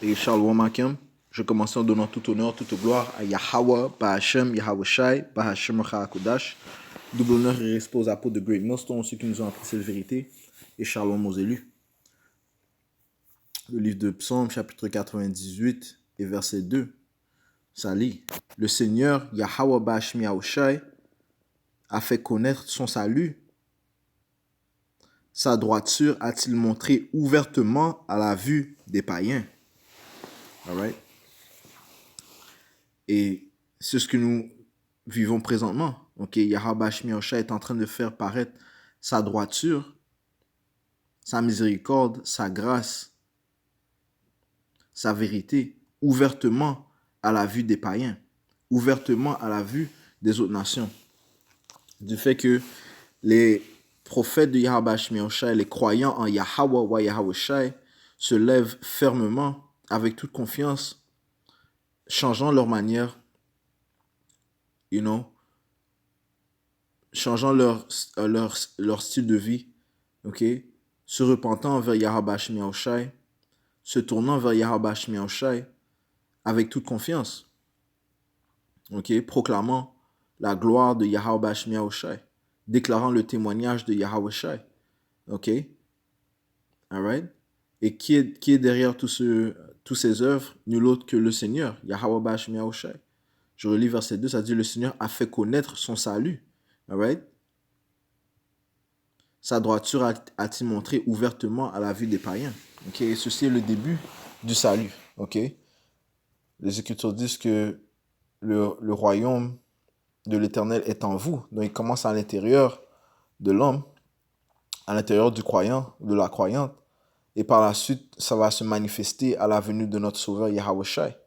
Et Shalom Akim, je commence en donnant tout honneur, toute gloire à Yahweh, Bahashem, Yahweh Shai, Bahashem Kodash. Double honneur et respect aux apôtres de Great Millstone, ceux qui nous ont appris cette vérité. Et Shalom aux élus. Le livre de Psaume, chapitre 98 et verset 2. Ça lit. Le Seigneur, Yahweh Bahashem Yahweh Shai, a fait connaître son salut. Sa droiture a-t-il montré ouvertement à la vue des païens. All right? Et c'est ce que nous vivons présentement. Ok, Yahweh Bahashem Yahweh Shai est en train de faire paraître sa droiture, sa miséricorde, sa grâce, sa vérité, ouvertement à la vue des païens, ouvertement à la vue des autres nations. Du fait que les prophètes de Yahweh Bahashem Yahweh Shai, les croyants en Yahweh wa Yahweh Shai, se lèvent fermement, avec toute confiance, changeant leur manière, changeant leur style de vie, ok, se repentant vers Yahweh Bahashem Yahweh Shai, se tournant vers Yahweh Bahashem Yahweh Shai avec toute confiance, ok, proclamant la gloire de Yahweh Bahashem Yahweh Shai, déclarant le témoignage de Yahweh Shai, ok, alright, et qui est derrière tous ces œuvres, nul autre que le Seigneur, Yahweh Bahashem Yahweh Shai. Je relis verset 2, ça dit le Seigneur a fait connaître son salut, alright. Sa droiture a-t-il montré ouvertement à la vue des païens. Okay? Et ceci est le début du salut. Okay? Les Écritures disent que le royaume de l'Éternel est en vous. Donc il commence à l'intérieur de l'homme, à l'intérieur du croyant, de la croyante. Et par la suite, ça va se manifester à la venue de notre Sauveur Yahweh Shai.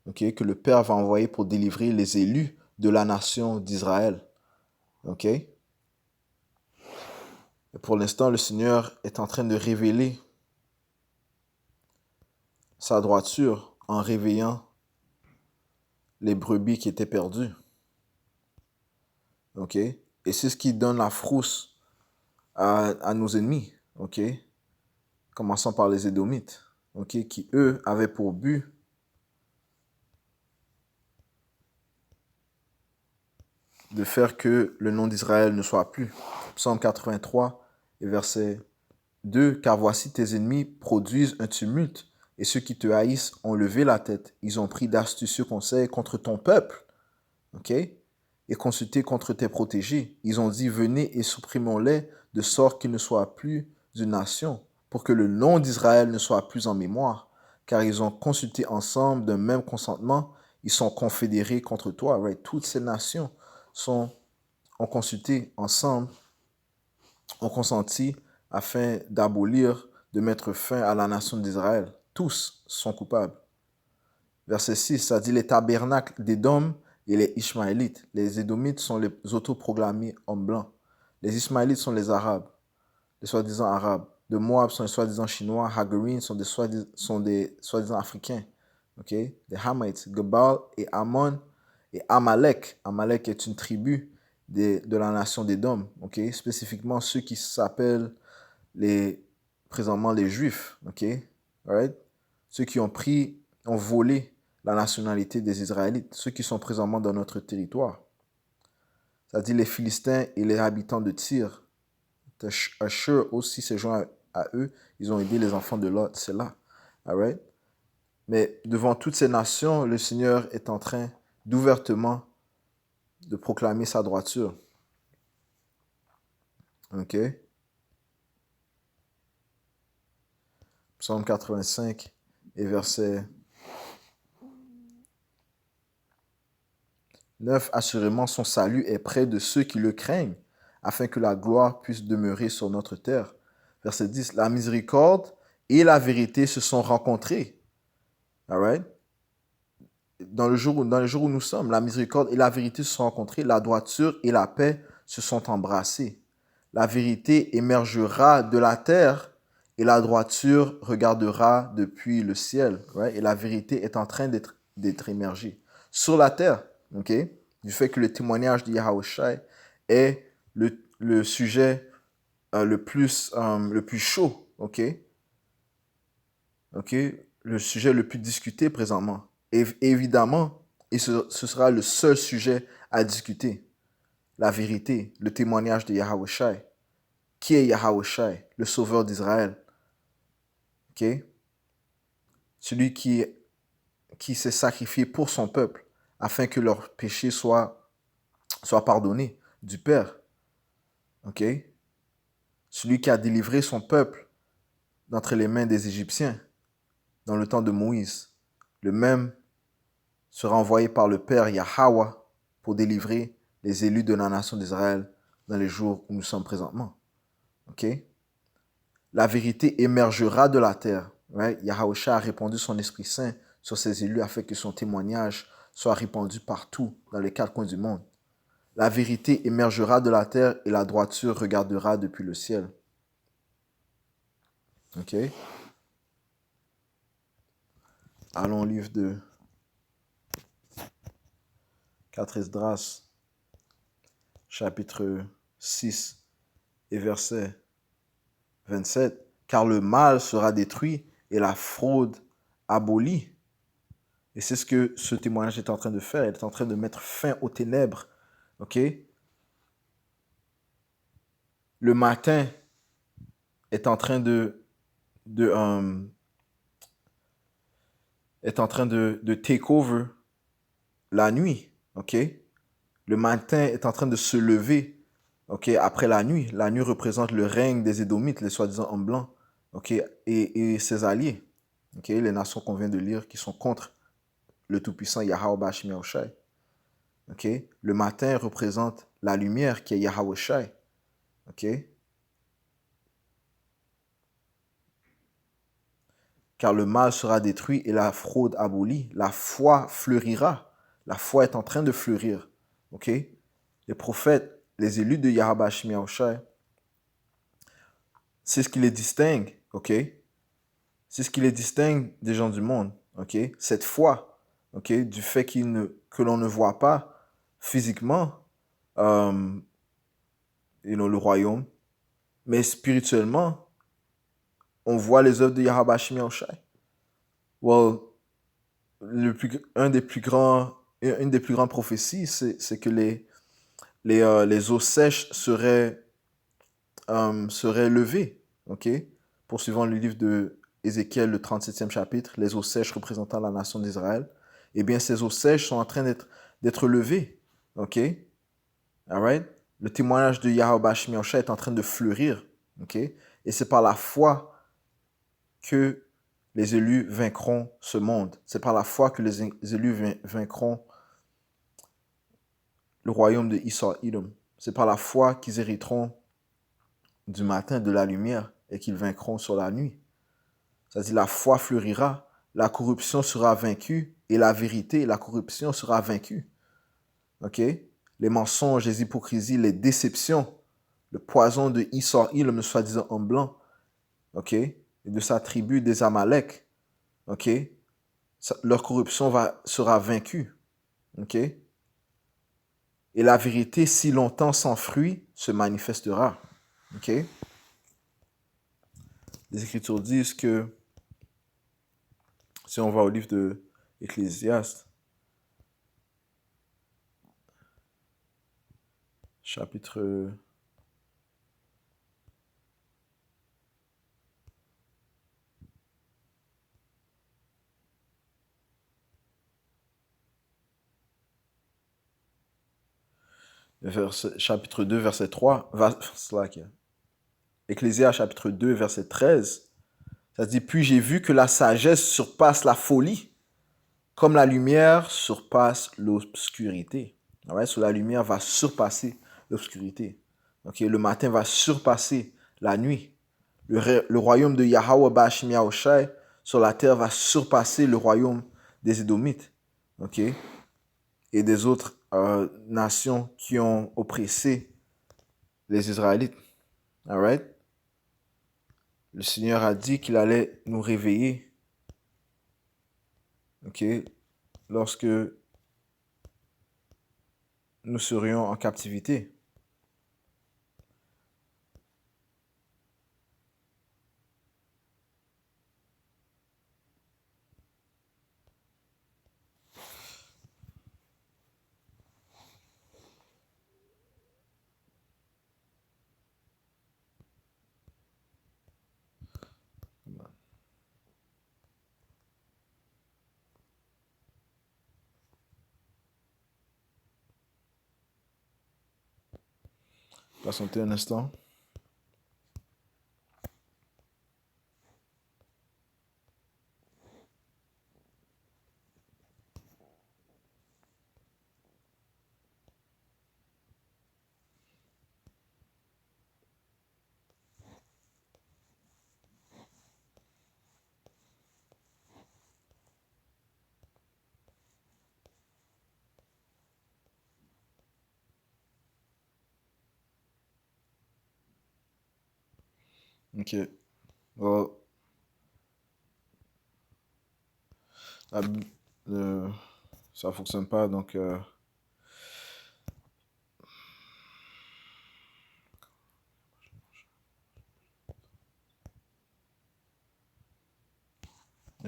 Okay? Que le Père va envoyer pour délivrer les élus de la nation d'Israël. Okay? Et pour l'instant, le Seigneur est en train de révéler sa droiture en réveillant les brebis qui étaient perdues. Ok? Et c'est ce qui donne la frousse à nos ennemis. Ok? Commençant par les Édomites. Ok? Qui, eux, avaient pour but de faire que le nom d'Israël ne soit plus. Psaume 83 et verset 2. Car voici tes ennemis produisent un tumulte, et ceux qui te haïssent ont levé la tête. Ils ont pris d'astucieux conseils contre ton peuple. Ok? Et consulté contre tes protégés. Ils ont dit, venez et supprimons-les, de sorte qu'ils ne soient plus une nation, pour que le nom d'Israël ne soit plus en mémoire. Car ils ont consulté ensemble d'un même consentement, ils sont confédérés contre toi. Right? Toutes ces nations ont consulté ensemble, ont consenti afin d'abolir, de mettre fin à la nation d'Israël. Tous sont coupables. Verset 6, ça dit les tabernacles d'Édom et les Ishmaélites. Les Édomites sont les autoproclamés hommes blancs. Les Ishmaélites sont les Arabes, les soi-disant Arabes. De Moab sont les soi-disant Chinois. Hagarines sont des soi-disant Africains. Okay? Les Hamites, Gebal et Ammon et Amalek. Amalek est une tribu de la nation d'Édom. Okay? Spécifiquement ceux qui s'appellent présentement les Juifs. Okay? Alright? Ceux qui ont volé la nationalité des Israélites, ceux qui sont présentement dans notre territoire. Ça dit les Philistins et les habitants de Tyr. Ashur aussi s'est joint à eux. Ils ont aidé les enfants de Lot. C'est là. Alright? Mais devant toutes ces nations, le Seigneur est en train d'ouvertement de proclamer sa droiture. Ok? Psaume 85 et verset 9, assurément son salut est près de ceux qui le craignent, afin que la gloire puisse demeurer sur notre terre. Verset 10, la miséricorde et la vérité se sont rencontrées. All right? Dans le jour où nous sommes, la miséricorde et la vérité se sont rencontrées, la droiture et la paix se sont embrassées. La vérité émergera de la terre et la droiture regardera depuis le ciel. Right? Et la vérité est en train d'être émergée sur la terre. Okay? Du fait que le témoignage de Yahweh Shai est le sujet le plus chaud. Okay? le sujet le plus discuté présentement. Et évidemment, ce sera le seul sujet à discuter. La vérité, le témoignage de Yahweh Shai. Qui est Yahweh Shai, le sauveur d'Israël? Okay? Celui qui s'est sacrifié pour son peuple afin que leurs péchés soient pardonnés du Père. Okay? Celui qui a délivré son peuple d'entre les mains des Égyptiens dans le temps de Moïse. Le même sera envoyé par le Père Yahweh pour délivrer les élus de la nation d'Israël dans les jours où nous sommes présentement. Okay? La vérité émergera de la terre. Right? Yahweh a répandu son Esprit Saint sur ses élus afin que son témoignage soit répandu partout dans les quatre coins du monde. La vérité émergera de la terre et la droiture regardera depuis le ciel. Ok? Allons au livre de 4 Esdras, chapitre 6 et verset 27. Car le mal sera détruit et la fraude abolie. Et c'est ce que ce témoignage est en train de faire. Il est en train de mettre fin aux ténèbres. Ok? Le matin est en train de take over la nuit. Ok? Le matin est en train de se lever. Ok? Après la nuit. La nuit représente le règne des Édomites, les soi-disant hommes blancs. Ok? Et ses alliés. Ok? Les nations qu'on vient de lire qui sont contre le Tout-Puissant Yahweh Bashim Yahushai. Ok? Le matin représente la lumière qui est Yahweh Shai. Ok? Car le mal sera détruit et la fraude abolie. La foi fleurira. La foi est en train de fleurir. Ok? Les prophètes, les élus de Yahweh Bashim Yahushai, c'est ce qui les distingue. Ok? C'est ce qui les distingue des gens du monde. Ok? Cette foi, ok? Du fait que l'on ne voit pas physiquement le royaume, mais spirituellement, on voit les œuvres de Yahweh Bashim Yahushai. Well, une des plus grandes prophéties, c'est que les eaux sèches seraient levées. Ok? Poursuivant le livre de Ézéchiel, le 37e chapitre, les eaux sèches représentant la nation d'Israël. Eh bien, ces eaux sèches sont en train d'être levées. Ok? All right? Le témoignage de Yahweh Bashim Yahushai est en train de fleurir. Ok? Et c'est par la foi que les élus vaincront ce monde. C'est par la foi que les élus vaincront le royaume de Esau Edom. C'est par la foi qu'ils hériteront du matin, de la lumière, et qu'ils vaincront sur la nuit. C'est-à-dire la foi fleurira, la corruption sera vaincue, et la vérité, la corruption sera vaincue. Ok? Les mensonges, les hypocrisies, les déceptions, le poison de Esau Edom, le soi-disant homme blanc, ok? Et de sa tribu des Amalek, ok? Leur corruption sera vaincue. Ok? Et la vérité, si longtemps sans fruit, se manifestera. Ok? Les Écritures disent que, si on va au livre de Ecclésiaste, chapitre 2, verset 3, Ecclésiaste chapitre 2, verset 13, ça dit, puis j'ai vu que la sagesse surpasse la folie, comme la lumière surpasse l'obscurité. Ouais, so la lumière va surpasser l'obscurité. Okay? Le matin va surpasser la nuit. Le royaume de Yahweh Bashim Yahushai sur la terre va surpasser le royaume des Édomites. Okay? Et des autres nations qui ont oppressé les Israélites. All right? Le Seigneur a dit qu'il allait nous réveiller. Okay? Lorsque nous serions en captivité. Patientez un instant. Ok. Bon, la Bi- euh, ça fonctionne pas, donc... eh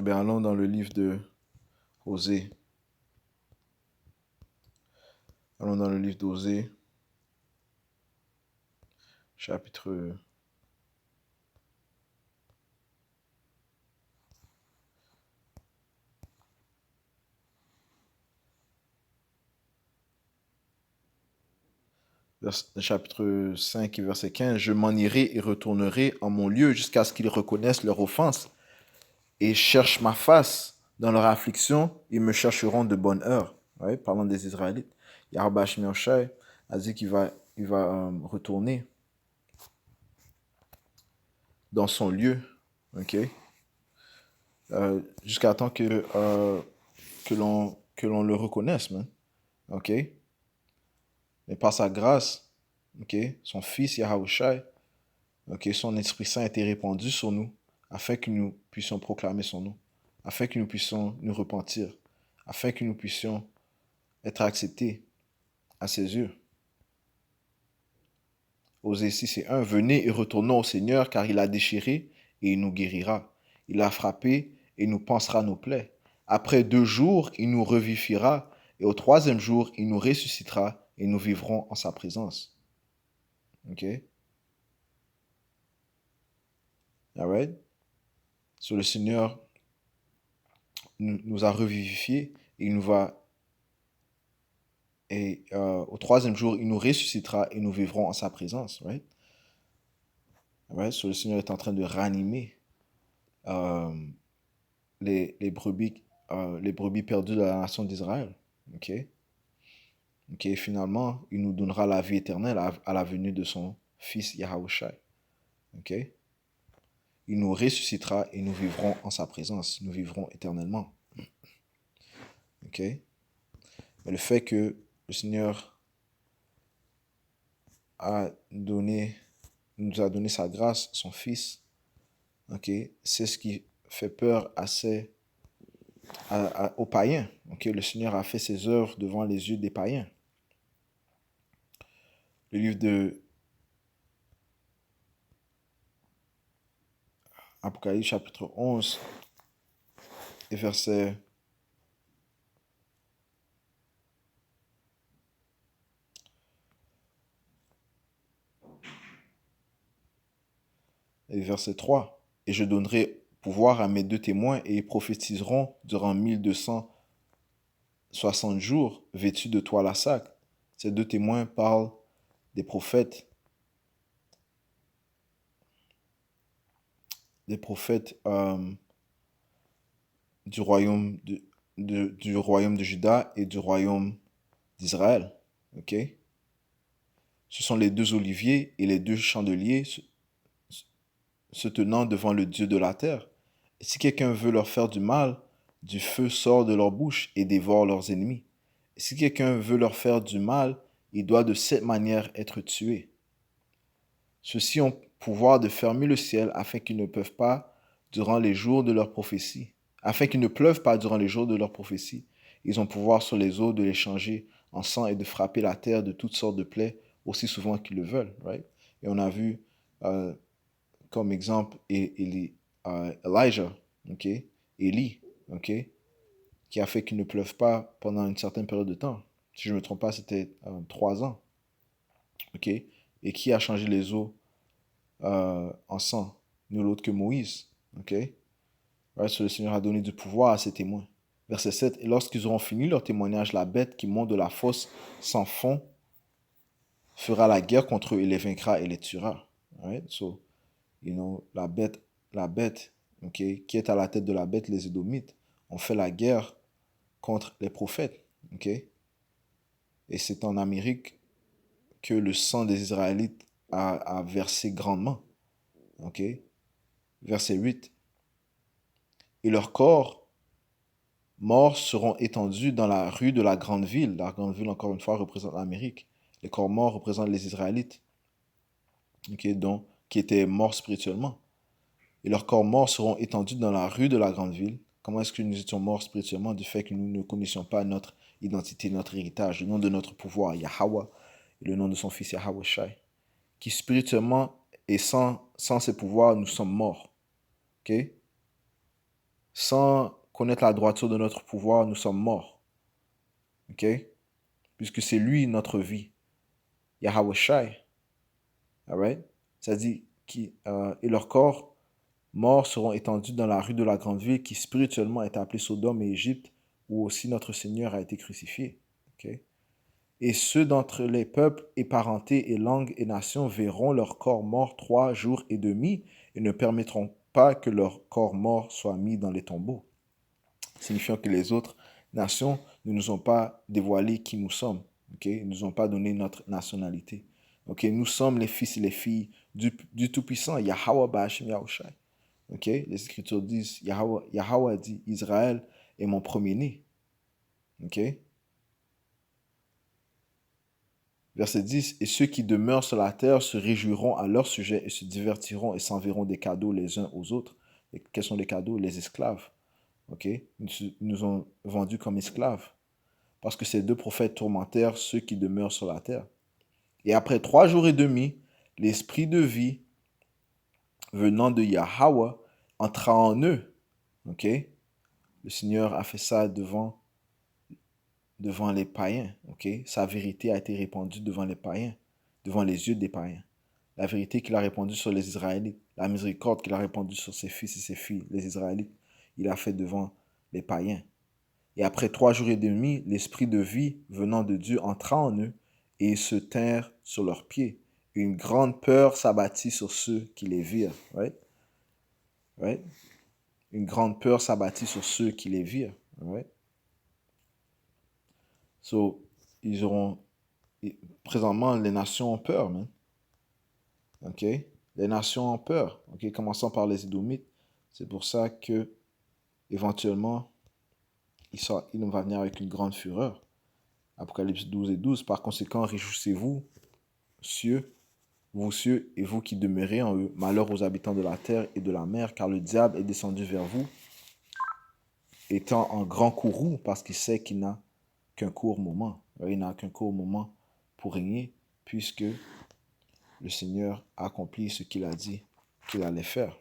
bien, allons dans le livre de Osée. Allons dans le livre d'Osée, chapitre... chapitre 5 et verset 15. Je m'en irai et retournerai en mon lieu jusqu'à ce qu'ils reconnaissent leur offense et cherchent ma face. Dans leur affliction, ils me chercheront de bonne heure. Ouais, parlant des Israélites. Yahweh Shai a dit qu'il va retourner dans son lieu, ok, jusqu'à temps que l'on le reconnaisse, man. Ok. Mais par sa grâce, ok, son fils Yahushai, ok, son Esprit Saint a été répandu sur nous afin que nous puissions proclamer son nom, afin que nous puissions nous repentir, afin que nous puissions être acceptés à ses yeux. Osée 6 et 1, venez et retournons au Seigneur, car il a déchiré et il nous guérira. Il a frappé et nous pansera nos plaies. Après 2 jours, il nous revivifiera, et au troisième jour, il nous ressuscitera, et nous vivrons en sa présence. Ok? Alright? So, le Seigneur nous a revivifiés, et il nous va, et au troisième jour, il nous ressuscitera, et nous vivrons en sa présence. Right? Right? So, le Seigneur est en train de ranimer euh, les brebis perdues de la nation d'Israël. Ok? Ok, finalement, il nous donnera la vie éternelle à la venue de son fils Yahushai. Ok? Il nous ressuscitera et nous vivrons en sa présence. Nous vivrons éternellement. Ok? Mais le fait que le Seigneur nous a donné sa grâce, son fils, ok, c'est ce qui fait peur aux païens. Ok? Le Seigneur a fait ses œuvres devant les yeux des païens. Le livre de Apocalypse chapitre 11 et verset 3. Et je donnerai pouvoir à mes 2 témoins et ils prophétiseront durant 1260 jours vêtus de toile à sac. Ces 2 témoins parlent des prophètes du royaume du royaume de Juda et du royaume d'Israël. Ok? Ce sont les 2 oliviers et les 2 chandeliers se tenant devant le Dieu de la terre. Et si quelqu'un veut leur faire du mal, du feu sort de leur bouche et dévore leurs ennemis. Et si quelqu'un veut leur faire du mal, il doit de cette manière être tué. Ceux-ci ont pouvoir de fermer le ciel afin qu'ils ne peuvent pas durant les jours de leur prophétie. Afin qu'il ne pleuve pas durant les jours de leur prophétie. Ils ont pouvoir sur les eaux de les changer en sang et de frapper la terre de toutes sortes de plaies aussi souvent qu'ils le veulent. Right? Et on a vu comme exemple Elijah, ok, Élie, ok, qui a fait qu'il ne pleuve pas pendant une certaine période de temps. Si je ne me trompe pas, c'était 3 ans, ok, et qui a changé les eaux en sang, nul autre que Moïse, ok. Ouais, so le Seigneur a donné du pouvoir à ses témoins. Verset 7, et lorsqu'ils auront fini leur témoignage, la bête qui monte de la fosse sans fond fera la guerre contre eux et les vaincra et les tuera. Right? So, la bête, okay, qui est à la tête de la bête, les Édomites, ont fait la guerre contre les prophètes. Okay? Et c'est en Amérique que le sang des Israélites a versé grandement. Okay? Verset 8. Et leurs corps morts seront étendus dans la rue de la grande ville. La grande ville, encore une fois, représente l'Amérique. Les corps morts représentent les Israélites, okay, donc, qui étaient morts spirituellement. Et leurs corps morts seront étendus dans la rue de la grande ville. Comment est-ce que nous étions morts spirituellement? Du fait que nous ne connaissions pas notre identité, notre héritage, le nom de notre pouvoir, Yahweh, et le nom de son fils Yahweh Shai, qui spirituellement et sans ses pouvoirs, nous sommes morts. Okay? Sans connaître la droiture de notre pouvoir, nous sommes morts. Okay? Puisque c'est lui notre vie. Yahweh Shai. Alright? Ça dit, et leurs corps morts seront étendus dans la rue de la grande ville qui spirituellement est appelée Sodome et Égypte, où aussi notre Seigneur a été crucifié. Okay? Et ceux d'entre les peuples et parentés et langues et nations verront leurs corps morts 3 jours et demi et ne permettront pas que leurs corps morts soient mis dans les tombeaux. Signifiant que les autres nations ne nous ont pas dévoilé qui nous sommes. Okay? Ils ne nous ont pas donné notre nationalité. Okay? Nous sommes les fils et les filles du Tout-Puissant, Yahweh Ba'ashem Yahushai. Okay? Les Écritures disent, Yahweh dit, Israël est mon premier-né. Okay? Verset 10, et ceux qui demeurent sur la terre se réjouiront à leur sujet et se divertiront et s'enverront des cadeaux les uns aux autres. Et quels sont les cadeaux? Les esclaves. Okay? Ils nous ont vendus comme esclaves. Parce que ces deux prophètes tourmentèrent ceux qui demeurent sur la terre. Et après 3 jours et demi, l'esprit de vie venant de Yahweh entra en eux. Okay? Le Seigneur a fait ça devant les païens. Okay? Sa vérité a été répandue devant les païens, devant les yeux des païens. La vérité qu'il a répandue sur les Israélites, la miséricorde qu'il a répandue sur ses fils et ses filles, les Israélites, il a fait devant les païens. Et après 3 jours et demi, l'esprit de vie venant de Dieu entra en eux et ils se tinrent sur leurs pieds. Une grande peur s'abattit sur ceux qui les virent. Right? Right? Une grande peur s'abattit sur ceux qui les virent. Right? So, présentement, les nations ont peur, man. OK? Les nations ont peur. OK? Commençons par les Édomites. C'est pour ça que, éventuellement, il va venir avec une grande fureur. Apocalypse 12 et 12. Par conséquent, réjouissez-vous, cieux, vous cieux, et vous qui demeurez en eux. Malheur aux habitants de la terre et de la mer, car le diable est descendu vers vous, étant en grand courroux, parce qu'il sait qu'il n'a qu'un court moment. Il n'a qu'un court moment pour régner, puisque le Seigneur a accompli ce qu'il a dit qu'il allait faire.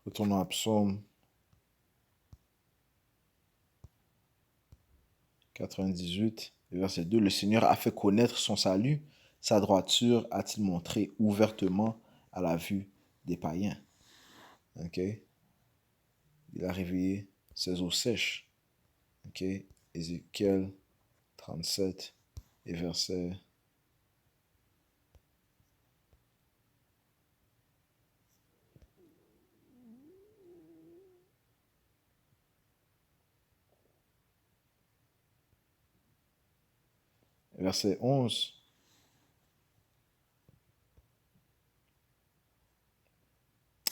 Retournons à Psaume 98, verset 2. Le Seigneur a fait connaître son salut, sa droiture a-t-il montré ouvertement à la vue des païens. Ok? Il a réveillé ses eaux sèches. Ok? Ézéchiel 37 et verset verset 11.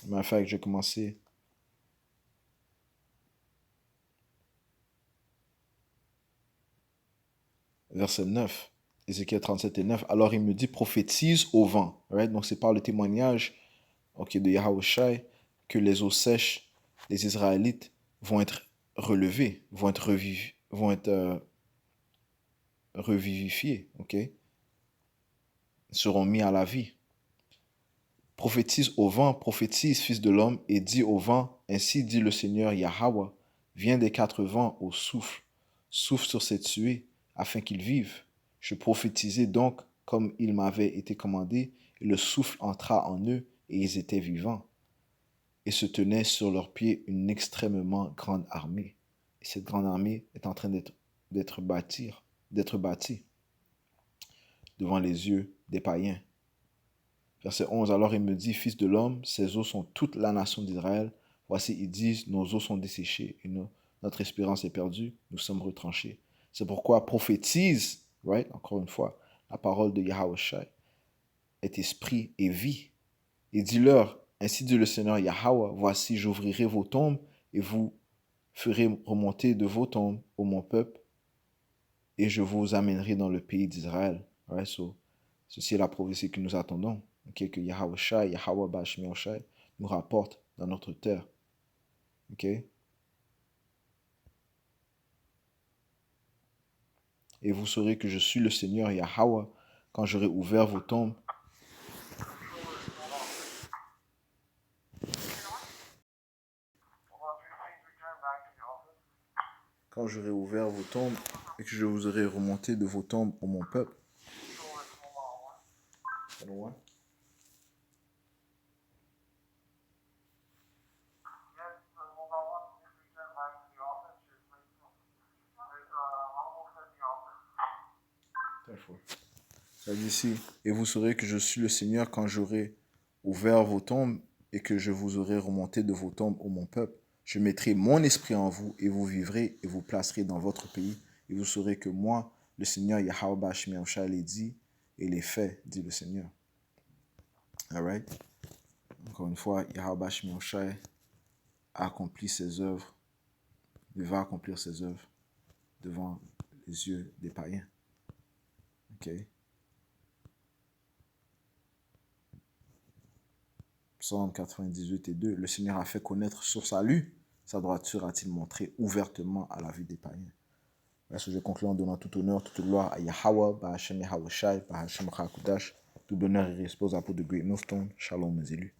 Mais enfin, je vais commencer. Verset 9. Ézéchiel 37 et 9. Alors il me dit, prophétise au vent. Right? Donc c'est par le témoignage de Yahweh Shai que les eaux sèches, les Israélites, vont être relevés, vont être revivifiés, ok? Seront mis à la vie. Prophétise au vent, prophétise, fils de l'homme, et dis au vent, ainsi dit le Seigneur Yahweh, viens des 4 vents au souffle, souffle sur ces tués, afin qu'ils vivent. Je prophétisai donc comme il m'avait été commandé, et le souffle entra en eux, et ils étaient vivants. et se tenait sur leurs pieds une extrêmement grande armée. Et cette grande armée est en train d'être bâtie devant les yeux des païens. Verset 11, alors il me dit, fils de l'homme, ces eaux sont toute la nation d'Israël. Voici, ils disent, nos eaux sont desséchées et notre espérance est perdue, nous sommes retranchés. C'est pourquoi prophétise, right, encore une fois, la parole de Yahweh Shai est esprit et vie. Et dis-leur, ainsi dit le Seigneur Yahweh, voici, j'ouvrirai vos tombes et vous ferez remonter de vos tombes, ô mon peuple, et je vous amènerai dans le pays d'Israël. Right, so, ceci est la prophétie que nous attendons. Okay, que Yahweh Shai, Yahweh Bashmi Shai nous rapporte dans notre terre. Okay? Et vous saurez que je suis le Seigneur Yahweh quand j'aurai ouvert vos tombes. Quand j'aurai ouvert vos tombes et que je vous aurai remonté de vos tombes, ô mon peuple. Ça dit ici, et vous saurez que je suis le Seigneur quand j'aurai ouvert vos tombes et que je vous aurai remonté de vos tombes, ô mon peuple. Je mettrai mon esprit en vous et vous vivrez et vous placerez dans votre pays. Et vous saurez que moi, le Seigneur Yahweh Bashmi Shai, l'ai dit et les fait, dit le Seigneur. Alright? Encore une fois, Yahweh Bashmi Shai a accompli ses œuvres, il va accomplir ses œuvres devant les yeux des païens. Ok? Psaume 98 et 2, le Seigneur a fait connaître son salut, sa droiture a-t-il montré ouvertement à la vue des païens. Est-ce que je conclue en donnant tout honneur, toute gloire à Yahweh, Bahashem Yahweh Shai, Bahashem Chakudash, tout honneur et respect aux apôtres de Great Millstone, Shalom mes élus.